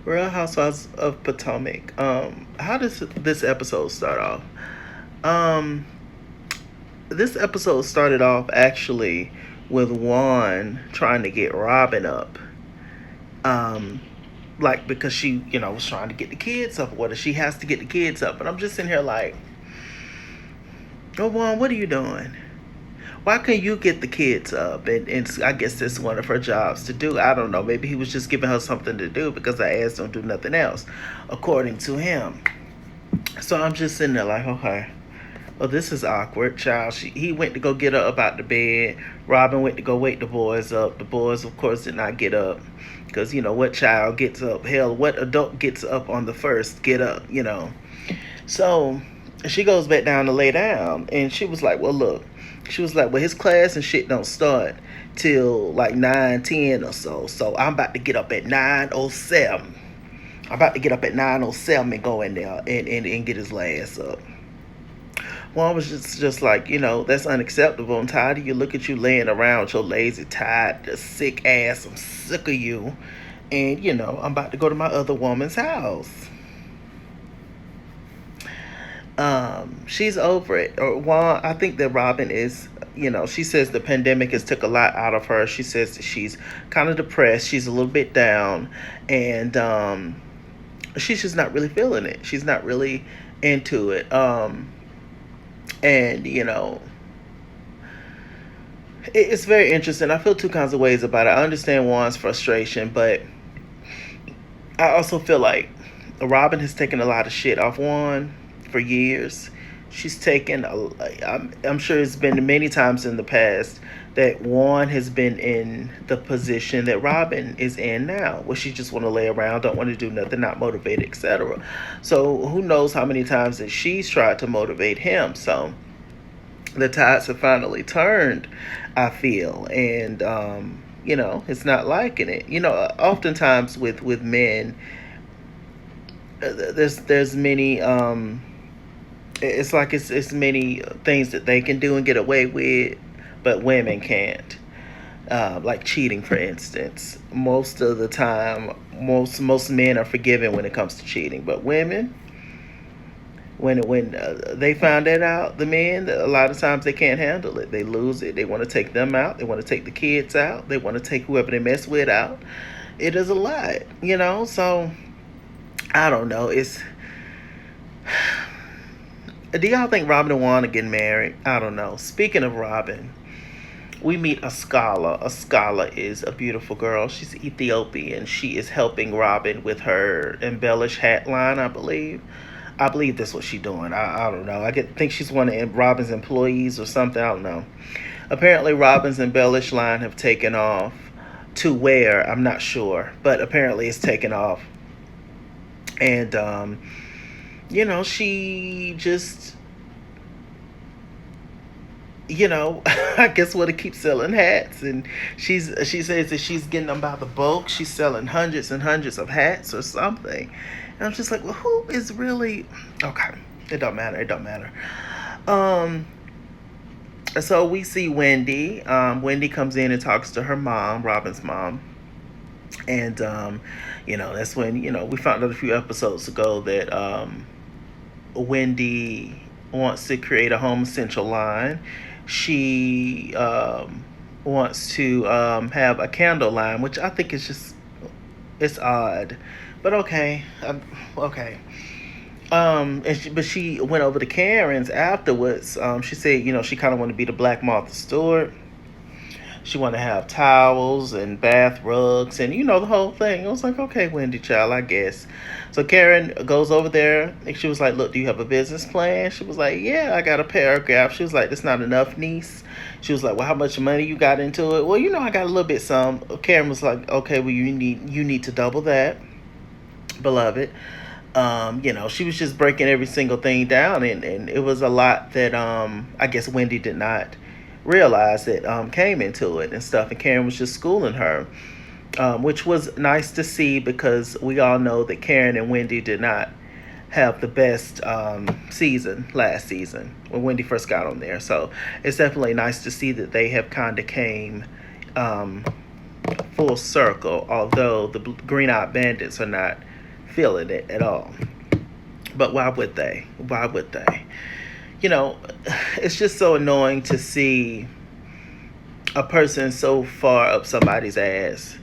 Real Housewives of Potomac. How does this episode start off? Um, this episode started off actually with Juan trying to get Robin up. Um, like because she, was trying to get the kids up. What if she has to get the kids up? And I'm just in here like, oh Juan, what are you doing? Why can't you get the kids up? And I guess that's one of her jobs to do. I don't know. Maybe he was just giving her something to do because her ass don't do nothing else, according to him. So I'm just sitting there like, okay, well, this is awkward, child. He went to go get her up out the bed. Robin went to go wake the boys up. The boys, of course, did not get up because what child gets up? Hell, what adult gets up on the first get up? So she goes back down to lay down, and she was like, well, look. She was like, well, his class and shit don't start till like 9:10 or so. So I'm about to get up at 9:07. I'm about to get up at 9:07 and go in there and get his ass up. Well, I was just like, that's unacceptable. I'm tired of you. Look at you laying around with your lazy, tired, sick ass. I'm sick of you. And, I'm about to go to my other woman's house. She's over it. Or Juan, I think that Robin is, she says the pandemic has took a lot out of her. She says that she's kind of depressed. She's a little bit down. And she's just not really feeling it. She's not really into it. And it's very interesting. I feel two kinds of ways about it. I understand Juan's frustration, but I also feel like Robin has taken a lot of shit off Juan for years. She's taken, I'm sure it's been many times in the past that Juan has been in the position that Robin is in now, where she just want to lay around, don't want to do nothing, not motivated, etc. So who knows how many times that she's tried to motivate him. So the tides have finally turned, I feel, and it's not liking it. Oftentimes with men, there's many it's like it's many things that they can do and get away with, but women can't. Like cheating, for instance. Most of the time, most men are forgiven when it comes to cheating, but women, when they find that out, the men, a lot of times they can't handle it. They lose it. They want to take them out. They want to take the kids out. They want to take whoever they mess with out. It is a lot. So I don't know. Do y'all think Robin and Juan are getting married? I don't know. Speaking of Robin, we meet a scholar. A scholar is a beautiful girl. She's Ethiopian. She is helping Robin with her embellish hat line, I believe. I believe that's what she's doing. I don't know. Think she's one of Robin's employees or something. I don't know. Apparently, Robin's embellish line have taken off. To where, I'm not sure. But apparently it's taken off. And, she just, I guess what, to keep selling hats. And she says that she's getting them by the bulk. She's selling hundreds and hundreds of hats or something. And I'm just like, well, who is really, okay, it don't matter. So we see Wendy. Wendy comes in and talks to her mom, Robin's mom. And, that's when, we found out a few episodes ago that Wendy wants to create a home essential line. She wants to have a candle line, which I think is just, it's odd. But okay. Okay. But she went over to Karen's afterwards. She said, she kind of wanted to be the Black Martha Stewart. She wanted to have towels and bath rugs and, the whole thing. I was like, okay, Wendy, child, I guess. So Karen goes over there and she was like, look, do you have a business plan? She was like, yeah, I got a paragraph. She was like, that's not enough, niece. She was like, well, how much money you got into it? Well, I got a little bit some. Karen was like, okay, well, you need to double that, beloved. She was just breaking every single thing down, and it was a lot that I guess Wendy did not realize that came into it and stuff, and Karen was just schooling her, which was nice to see because we all know that Karen and Wendy did not have the best season last season when Wendy first got on there. So it's definitely nice to see that they have kind of came full circle, although the Green Eyed Bandits are not feeling it at all. But why would they? Why would they? You know, it's just so annoying to see a person so far up somebody's ass.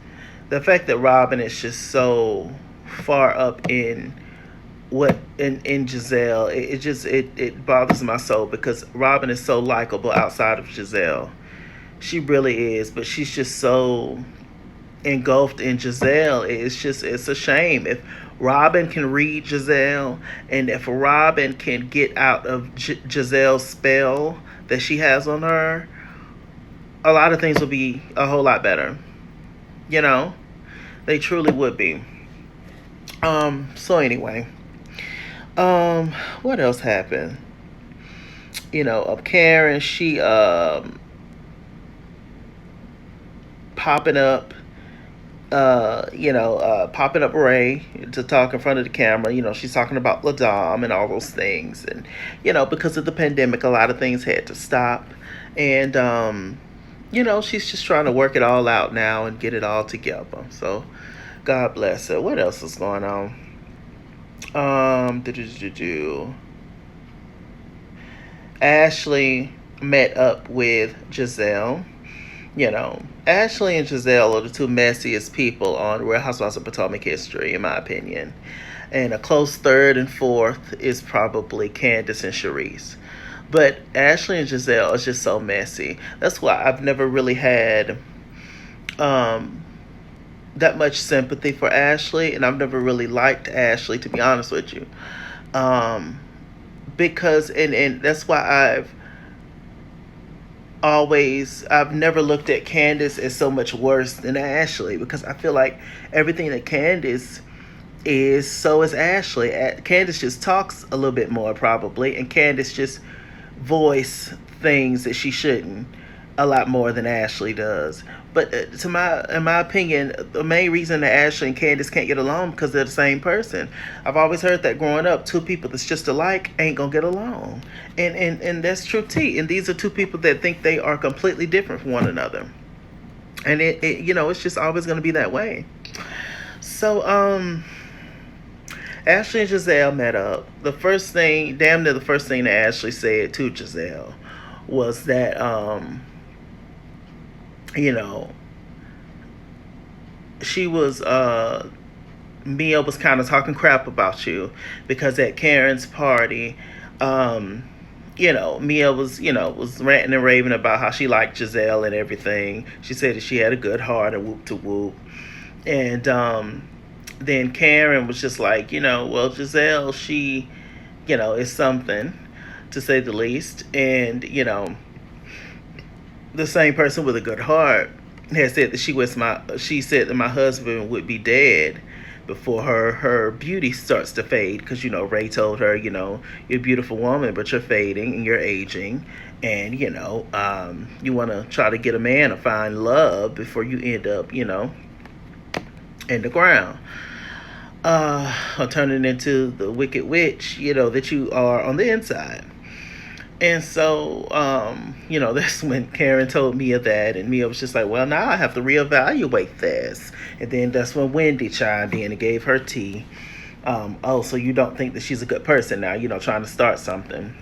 The fact that Robin is just so far up in Giselle, it bothers my soul because Robin is so likable outside of Giselle. She really is, but she's just so engulfed in Giselle. It's a shame. If Robin can read Giselle, and if Robin can get out of Giselle's spell that she has on her, a lot of things will be a whole lot better. You know, they truly would be. So anyway, what else happened? Karen, she popping up popping up Ray to talk in front of the camera. She's talking about Ladom and all those things. And, because of the pandemic, a lot of things had to stop. And, she's just trying to work it all out now and get it all together. So, God bless her. What else is going on? Ashley met up with Giselle. Ashley and Giselle are the two messiest people on Real Housewives of Potomac history, in my opinion. And a close third and fourth is probably Candace and Charisse. But Ashley and Giselle is just so messy. That's why I've never really had that much sympathy for Ashley, and I've never really liked Ashley, to be honest with you. Because, and that's why I've never looked at Candace as so much worse than Ashley, because I feel like everything that Candace is, so is Ashley. Candace just talks a little bit more probably, and Candace just voice things that she shouldn't a lot more than Ashley does. But in my opinion, the main reason that Ashley and Candace can't get along because they're the same person. I've always heard that growing up, two people that's just alike ain't gonna get along, and that's true tea. And these are two people that think they are completely different from one another, and it's just always gonna be that way. So Ashley and Giselle met up. Damn near the first thing that Ashley said to Giselle was that she was Mia was kind of talking crap about you because at Karen's party, Mia was ranting and raving about how she liked Giselle and everything. She said that she had a good heart and whoop to whoop. And then Karen was just like, well, Giselle, she, is something, to say the least. And, the same person with a good heart had said that she said that my husband would be dead before her beauty starts to fade, because Ray told her, you're a beautiful woman, but you're fading and you're aging, and you want to try to get a man to find love before you end up in the ground, or turning into the wicked witch that you are on the inside. And so, that's when Karen told Mia that, and Mia was just like, well, now I have to reevaluate this. And then that's when Wendy chimed in and gave her tea. So you don't think that she's a good person now, trying to start something.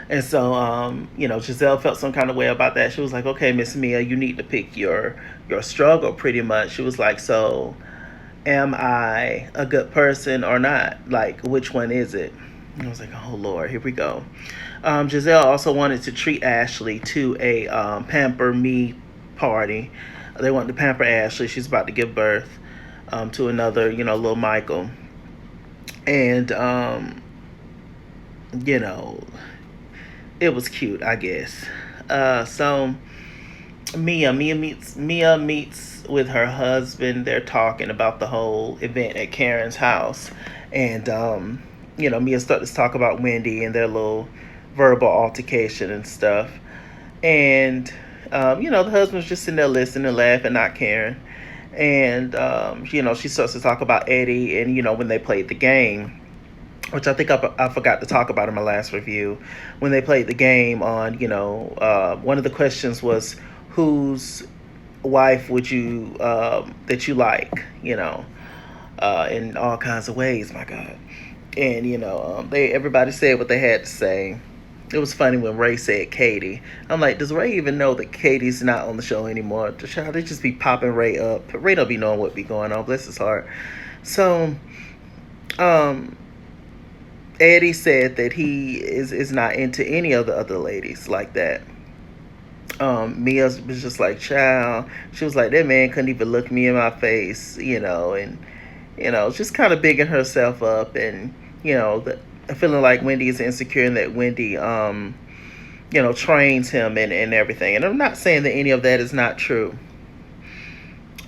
And so, Giselle felt some kind of way about that. She was like, okay, Miss Mia, you need to pick your struggle pretty much. She was like, so am I a good person or not? Like, which one is it? And I was like, oh, Lord, here we go. Giselle also wanted to treat Ashley to a pamper me party. They wanted to pamper Ashley. She's about to give birth to another, little Michael. And, it was cute, I guess. So Mia meets with her husband. They're talking about the whole event at Karen's house. And, Mia started to talk about Wendy and their little verbal altercation and stuff. And, the husband's just sitting there listening and laughing, not caring. And, she starts to talk about Eddie and, when they played the game, which I think I forgot to talk about in my last review. When they played the game on, one of the questions was, whose wife would you, that you like, in all kinds of ways. My God. And they everybody said what they had to say. It was funny when Ray said Katie. I'm like, does Ray even know that Katie's not on the show anymore? They just be popping Ray up. Ray don't be knowing what be going on. Bless his heart. So, um, Eddie said that he is not into any of the other ladies like that. Mia was just like, child. She was like, that man couldn't even look me in my face, and just kind of bigging herself up, and feeling like Wendy is insecure, and that Wendy, trains him and everything. And I'm not saying that any of that is not true.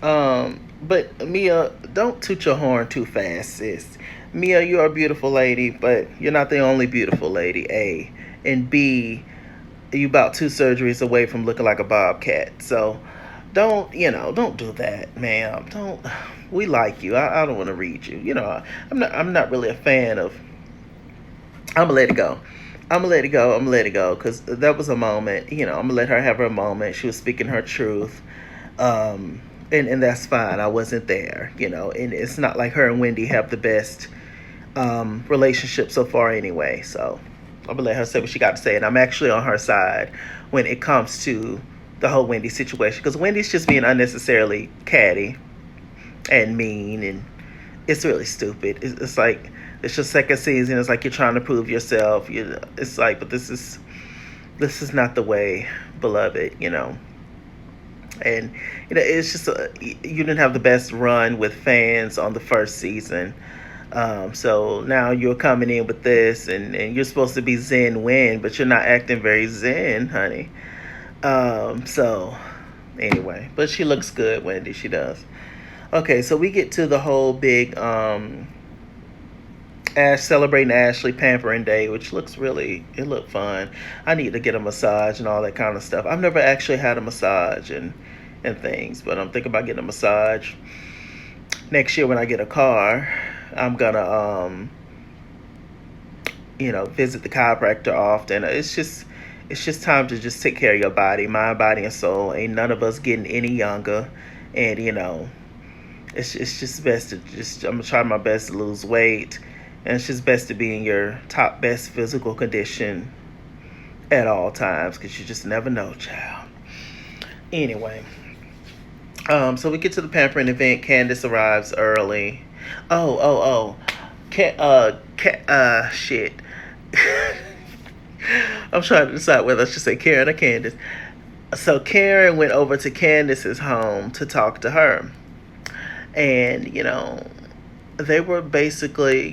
But Mia, don't toot your horn too fast, sis. Mia, you're a beautiful lady, but you're not the only beautiful lady, A. And B, you about 2 surgeries away from looking like a bobcat. So don't do that, ma'am. Don't. We like you. I don't want to read you. I'm not really a fan of. I'm gonna let it go. I'm gonna let it go. I'm gonna let it go because that was a moment. I'm gonna let her have her moment. She was speaking her truth. And that's fine. I wasn't there, and it's not like her and Wendy have the best relationship so far anyway. So I'm gonna let her say what she got to say, and I'm actually on her side when it comes to the whole Wendy situation, because Wendy's just being unnecessarily catty and mean, and it's really stupid. It's like it's your second season. It's like you're trying to prove yourself. It's like, but this is not the way, beloved. And it's just you didn't have the best run with fans on the first season. So now you're coming in with this, and you're supposed to be zen win, but you're not acting very zen, honey. So anyway, but she looks good, Wendy. She does. Okay, so we get to the whole big Ash celebrating Ashley pampering day, which it looked fun. I need to get a massage and all that kind of stuff. I've never actually had a massage and things, but I'm thinking about getting a massage next year when I get a car. I'm gonna visit the chiropractor often. It's just time to just take care of your body, mind, body, and soul. Ain't none of us getting any younger, and it's just best to I'm gonna try my best to lose weight. And it's just best to be in your top best physical condition at all times, because you just never know, child. Anyway, so we get to the pampering event. Candace arrives early. Shit. I'm trying to decide whether I should say Karen or Candace. So Karen went over to Candace's home to talk to her. And, they were basically,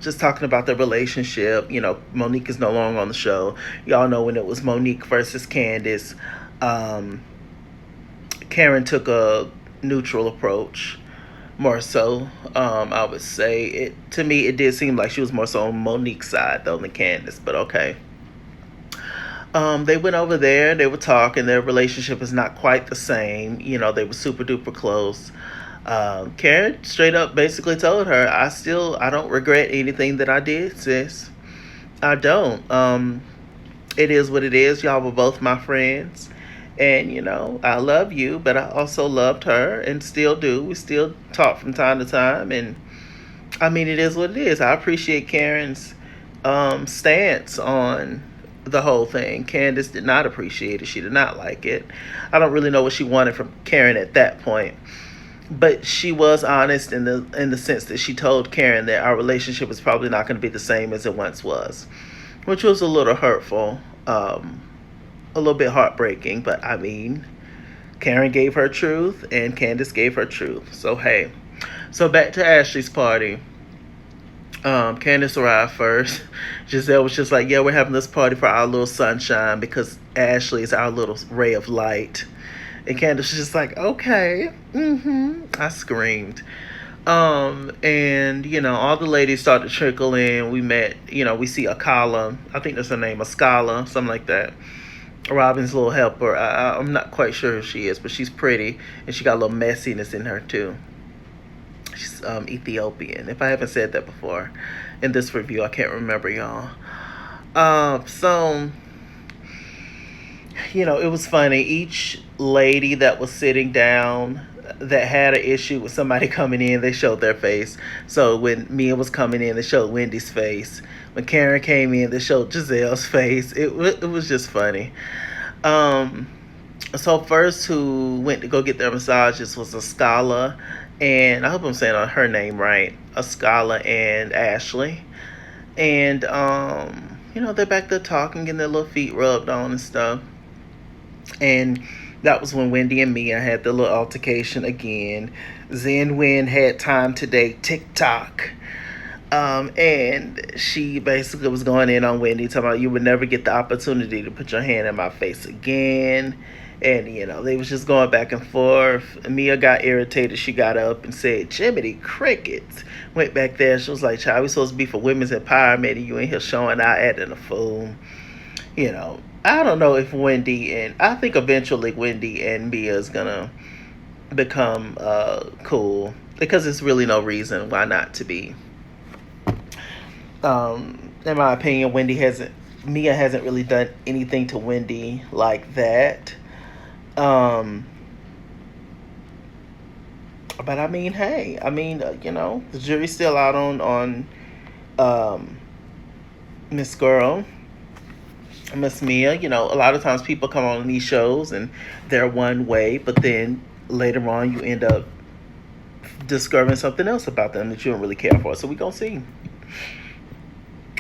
just talking about their relationship. Monique is no longer on the show. Y'all know when it was Monique versus Candace, Karen took a neutral approach, more so. I would say to me, it did seem like she was more so on Monique's side though than Candace, but okay. They went over there, they were talking. Their relationship is not quite the same. They were super duper close. Karen straight up basically told her, I don't regret anything that I did, sis. I don't. It is what it is. Y'all were both my friends. And, I love you, but I also loved her and still do. We still talk from time to time. And, I mean, it is what it is. I appreciate Karen's stance on the whole thing. Candace did not appreciate it. She did not like it. I don't really know what she wanted from Karen at that point. But she was honest in the sense that she told Karen that our relationship was probably not going to be the same as it once was, which was a little hurtful, a little bit heartbreaking. But I mean, Karen gave her truth and Candace gave her truth. So hey, so back to Ashley's party. Candace arrived first. Giselle was just like, yeah, we're having this party for our little sunshine because Ashley is our little ray of light. And Candace was just like, okay. I screamed. And, all the ladies started to trickle in. We met, we see Akala. I think that's her name, Askala, something like that. Robin's little helper. I'm not quite sure who she is, but she's pretty. And she got a little messiness in her, too. She's Ethiopian. If I haven't said that before in this review, I can't remember, y'all. So... it was funny. Each lady that was sitting down, that had an issue with somebody coming in, they showed their face. So when Mia was coming in, they showed Wendy's face. When Karen came in, they showed Giselle's face. It was just funny. Um, so first, who went to go get their massages was Ascala, and I hope I'm saying her name right, Ascala and Ashley. And they're back there talking, getting their little feet rubbed on and stuff. And that was when Wendy and Mia had the little altercation again. Zen Wen had time today TikTok. And she basically was going in on Wendy, talking about you would never get the opportunity to put your hand in my face again. And, they was just going back and forth. Mia got irritated. She got up and said, Jiminy Crickets. Went back there. She was like, child, we supposed to be for women's empowerment, and you in here showing out acting a fool. I don't know if I think eventually Wendy and Mia is going to become cool. Because there's really no reason why not to be. In my opinion, Mia hasn't really done anything to Wendy like that. But I mean, hey, the jury's still out on Miss Girl, Miss Mia. A lot of times people come on these shows and they're one way, but then later on you end up discovering something else about them that you don't really care for. So we're gonna see.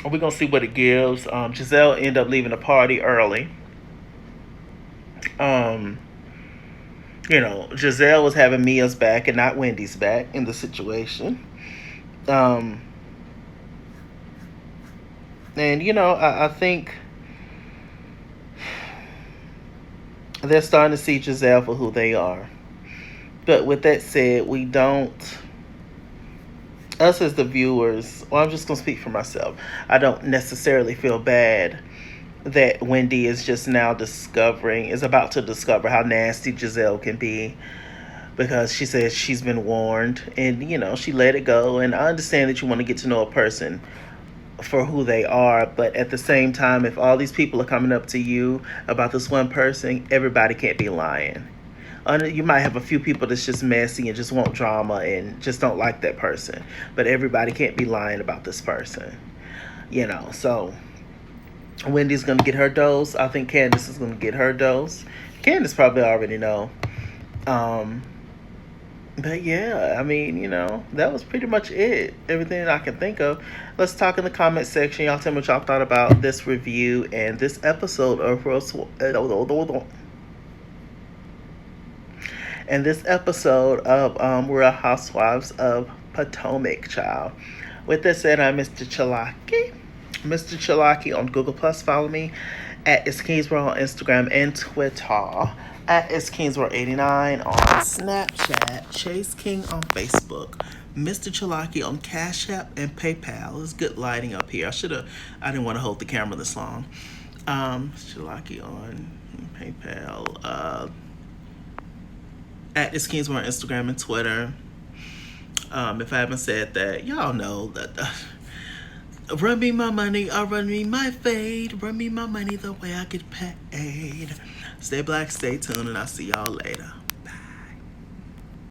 We're gonna see what it gives. Giselle ended up leaving the party early. Giselle was having Mia's back and not Wendy's back in the situation. And I think they're starting to see Giselle for who they are. But with that said, us as the viewers, well, I'm just going to speak for myself. I don't necessarily feel bad that Wendy is just now is about to discover how nasty Giselle can be, because she says she's been warned and, she let it go. And I understand that you want to get to know a person for who they are, but at the same time, if all these people are coming up to you about this one person, everybody can't be lying. You might have a few people that's just messy and just want drama and just don't like that person, but everybody can't be lying about this person. So Wendy's gonna get her dose. I think Candace is gonna get her dose. Candace probably already know. But yeah, that was pretty much it. Everything that I can think of. Let's talk in the comment section. Y'all tell me what y'all thought about this review and this episode of Real Housewives of Potomac, child. With that said, I'm Mr. Chalaki. Mr. Chalaki on Google Plus. Follow me at It's Kingsborough on Instagram and Twitter. At It's Kingsborough89 on Snapchat. Chase King on Facebook. Mr. Chalaki on Cash App and PayPal. It's good lighting up here. I didn't want to hold the camera this long. Mr. Chalaki on PayPal. At It's Kingsborough on Instagram and Twitter. If I haven't said that, y'all know that. Run me my money, or run me my fade. Run me my money the way I get paid. Stay black, stay tuned, and I'll see y'all later.